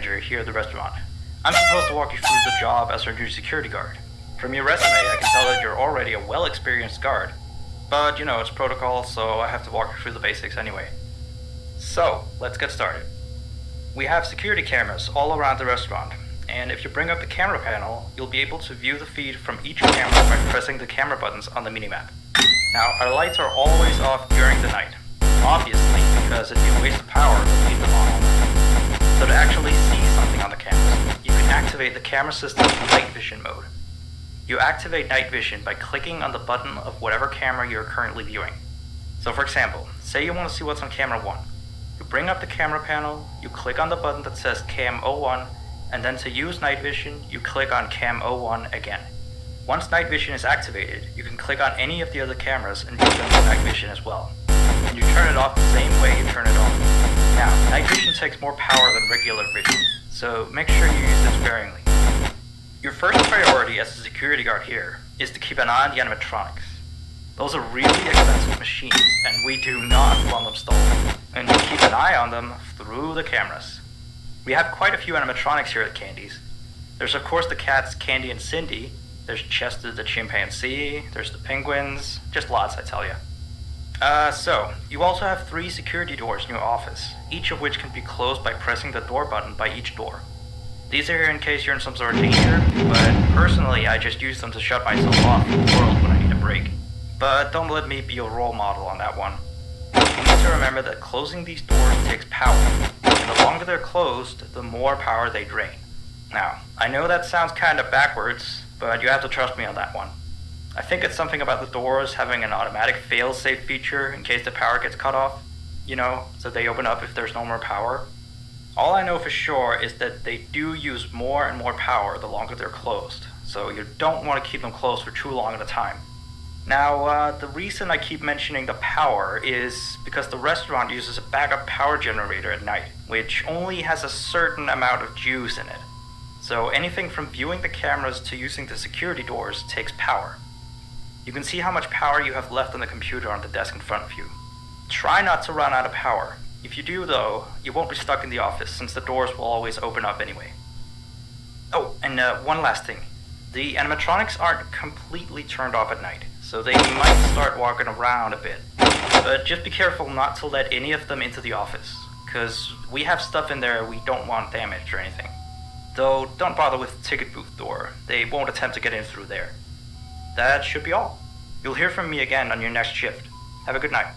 manager here at the restaurant. I'm supposed to walk you through the job as our new security guard. From your resume, I can tell that you're already a well-experienced guard. But, it's protocol, so I have to walk you through the basics anyway. So, let's get started. We have security cameras all around the restaurant, and if you bring up the camera panel, you'll be able to view the feed from each camera by pressing the camera buttons on the minimap. Now, our lights are always off during the night, obviously, because it'd be a waste of power to leave them on all night. So to actually see something on the cameras, you can activate the camera system's night vision mode. You activate night vision by clicking on the button of whatever camera you're currently viewing. So for example, say you want to see what's on camera 1. You bring up the camera panel, you click on the button that says Cam 01, and then to use night vision, you click on Cam 01 again. Once night vision is activated, you can click on any of the other cameras and view them with night vision as well. And you turn it off the same way you turn it on. Now, night vision takes more power than regular vision, so make sure you use it sparingly. Your first priority as a security guard here is to keep an eye on the animatronics. Those are really expensive machines, and we do not want them stolen. And you keep an eye on them through the cameras. We have quite a few animatronics here at Candy's. There's of course the cats Candy and Cindy, there's Chester the chimpanzee, there's the penguins, just lots I tell you. So, you also have 3 security doors in your office, each of which can be closed by pressing the door button by each door. These are here in case you're in some sort of danger, but personally I just use them to shut myself off from the world when I need a break. But don't let me be a role model on that one. You need to remember that closing these doors takes power, and the longer they're closed, the more power they drain. Now, I know that sounds kinda backwards, but you have to trust me on that one. I think it's something about the doors having an automatic fail-safe feature in case the power gets cut off, so they open up if there's no more power. All I know for sure is that they do use more and more power the longer they're closed, so you don't want to keep them closed for too long at a time. Now, the reason I keep mentioning the power is because the restaurant uses a backup power generator at night, which only has a certain amount of juice in it. So anything from viewing the cameras to using the security doors takes power. You can see how much power you have left on the computer on the desk in front of you. Try not to run out of power. If you do though, you won't be stuck in the office since the doors will always open up anyway. Oh, and one last thing. The animatronics aren't completely turned off at night, so they might start walking around a bit. But just be careful not to let any of them into the office, because we have stuff in there we don't want damaged or anything. Though don't bother with the ticket booth door, they won't attempt to get in through there. That should be all. You'll hear from me again on your next shift. Have a good night.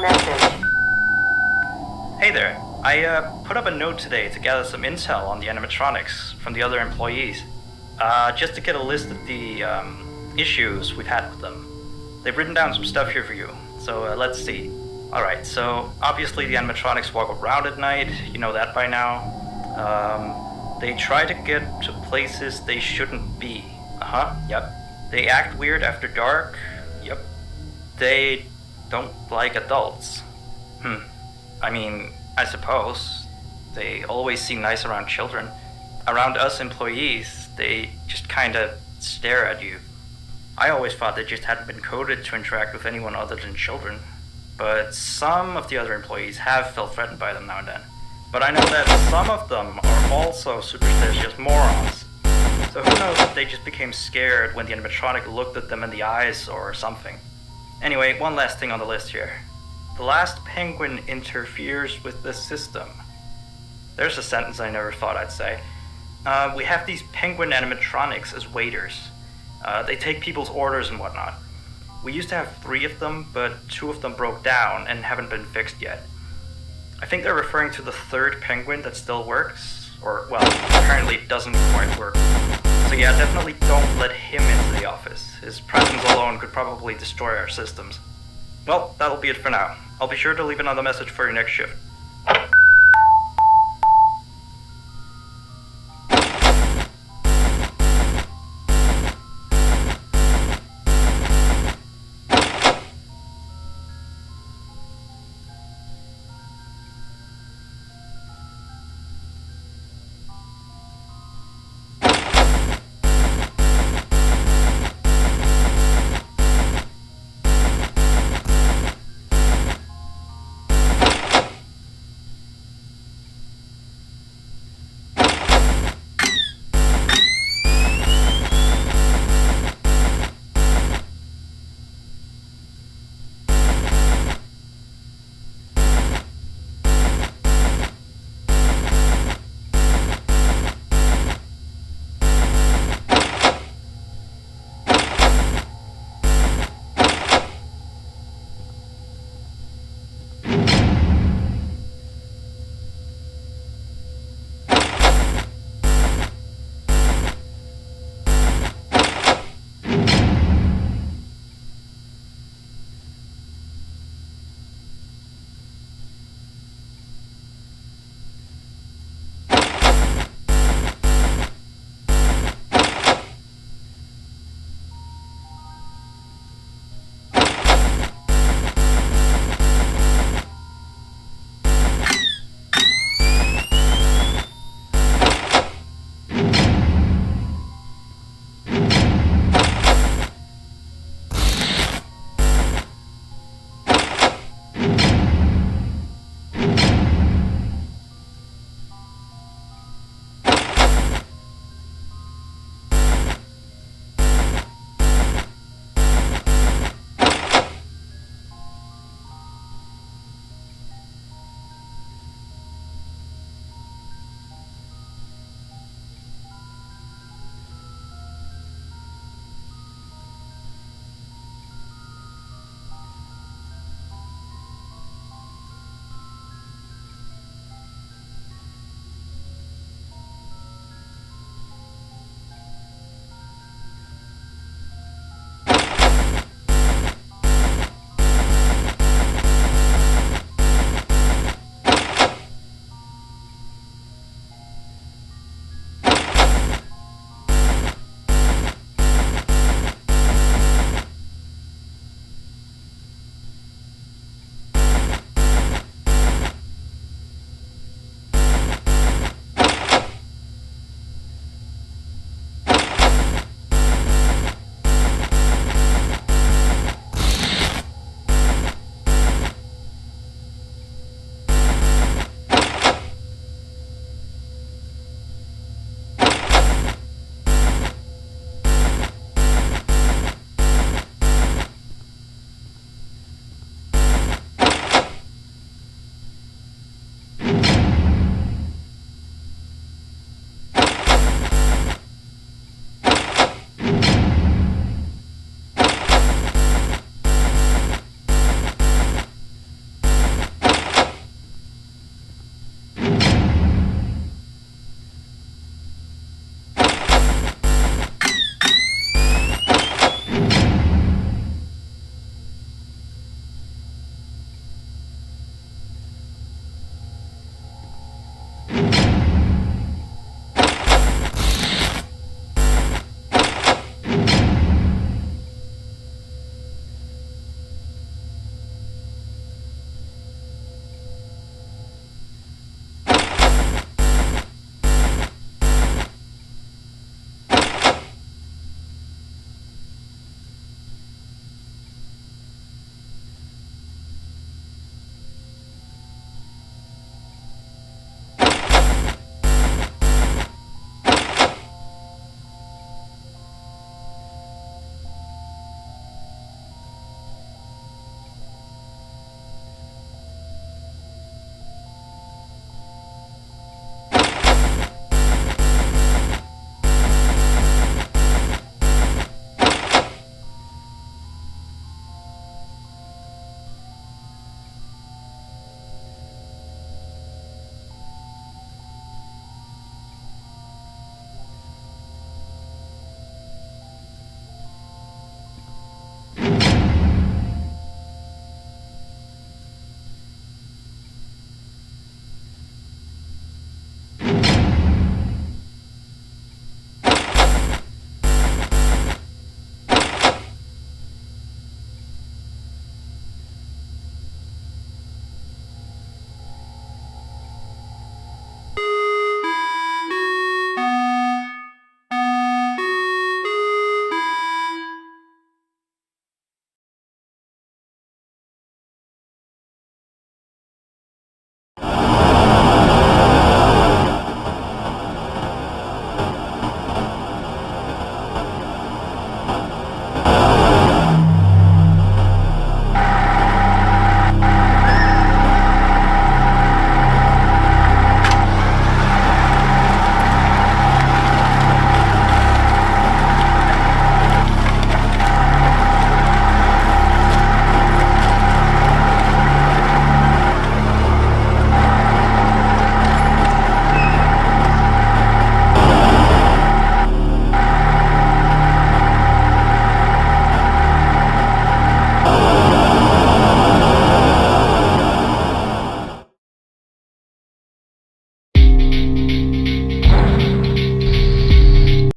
message. Hey there. I put up a note today to gather some intel on the animatronics from the other employees. Just to get a list of the issues we've had with them. They've written down some stuff here for you, so let's see. Alright, so obviously the animatronics walk around at night, you know that by now. They try to get to places they shouldn't be. Yep. They act weird after dark. Yep. They don't like adults. I mean, I suppose. They always seem nice around children. Around us employees, they just kinda stare at you. I always thought they just hadn't been coded to interact with anyone other than children. But some of the other employees have felt threatened by them now and then. But I know that some of them are also superstitious morons. So who knows if they just became scared when the animatronic looked at them in the eyes or something. Anyway, one last thing on the list here. The last penguin interferes with the system. There's a sentence I never thought I'd say. We have these penguin animatronics as waiters. They take people's orders and whatnot. We used to have 3 of them, but 2 of them broke down and haven't been fixed yet. I think they're referring to the 3rd penguin that still works, or, well, apparently it doesn't quite work. So yeah, definitely don't let him into the office. His presence alone could probably destroy our systems. Well, that'll be it for now. I'll be sure to leave another message for your next shift.